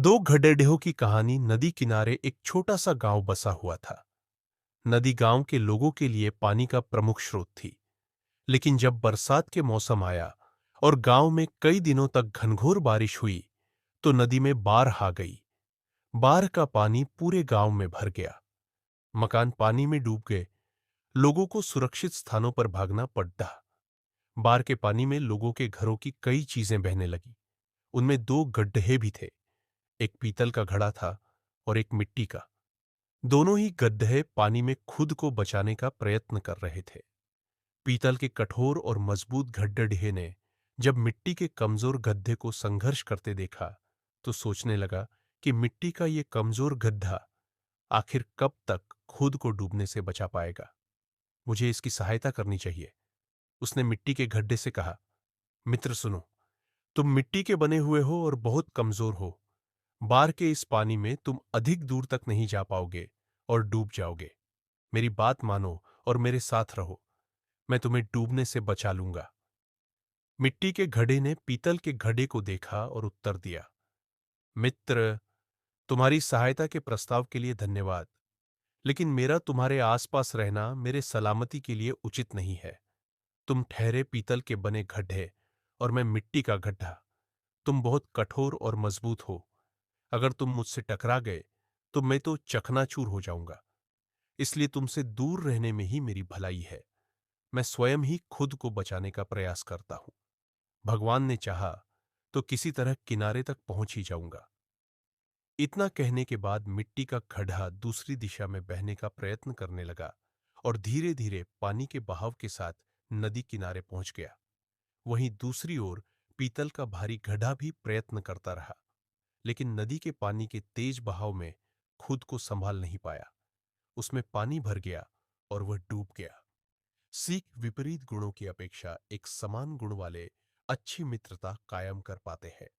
दो गधेड़ों की कहानी। नदी किनारे एक छोटा सा गांव बसा हुआ था। नदी गांव के लोगों के लिए पानी का प्रमुख स्रोत थी। लेकिन जब बरसात के मौसम आया और गांव में कई दिनों तक घनघोर बारिश हुई तो नदी में बाढ़ आ गई। बाढ़ का पानी पूरे गांव में भर गया। मकान पानी में डूब गए। लोगों को सुरक्षित स्थानों पर भागना पड़ा। बाढ़ के पानी में लोगों के घरों की कई चीजें बहने लगी। उनमें दो गड्ढे भी थे। एक पीतल का घड़ा था और एक मिट्टी का। दोनों ही गड्ढे पानी में खुद को बचाने का प्रयत्न कर रहे थे। पीतल के कठोर और मजबूत गड्ढे ने जब मिट्टी के कमजोर गड्ढे को संघर्ष करते देखा तो सोचने लगा कि मिट्टी का ये कमजोर गड्ढा आखिर कब तक खुद को डूबने से बचा पाएगा। मुझे इसकी सहायता करनी चाहिए। उसने मिट्टी के गड्ढे से कहा, मित्र सुनो, तुम मिट्टी के बने हुए हो और बहुत कमजोर हो। बाढ़ के इस पानी में तुम अधिक दूर तक नहीं जा पाओगे और डूब जाओगे। मेरी बात मानो और मेरे साथ रहो। मैं तुम्हें डूबने से बचा लूंगा। मिट्टी के घड़े ने पीतल के घड़े को देखा और उत्तर दिया, मित्र, तुम्हारी सहायता के प्रस्ताव के लिए धन्यवाद, लेकिन मेरा तुम्हारे आसपास रहना मेरे सलामती के लिए उचित नहीं है। तुम ठहरे पीतल के बने गड्ढे और मैं मिट्टी का गड्ढा। तुम बहुत कठोर और मजबूत हो। अगर तुम मुझसे टकरा गए तो मैं तो चकनाचूर हो जाऊंगा। इसलिए तुमसे दूर रहने में ही मेरी भलाई है। मैं स्वयं ही खुद को बचाने का प्रयास करता हूं। भगवान ने चाहा तो किसी तरह किनारे तक पहुंच ही जाऊंगा। इतना कहने के बाद मिट्टी का गड्ढा दूसरी दिशा में बहने का प्रयत्न करने लगा और धीरे धीरे पानी के बहाव के साथ नदी किनारे पहुंच गया। वहीं दूसरी ओर पीतल का भारी घड़ा भी प्रयत्न करता रहा, लेकिन नदी के पानी के तेज बहाव में खुद को संभाल नहीं पाया। उसमें पानी भर गया और वह डूब गया। सीख विपरीत गुणों की अपेक्षा एक समान गुण वाले अच्छी मित्रता कायम कर पाते हैं।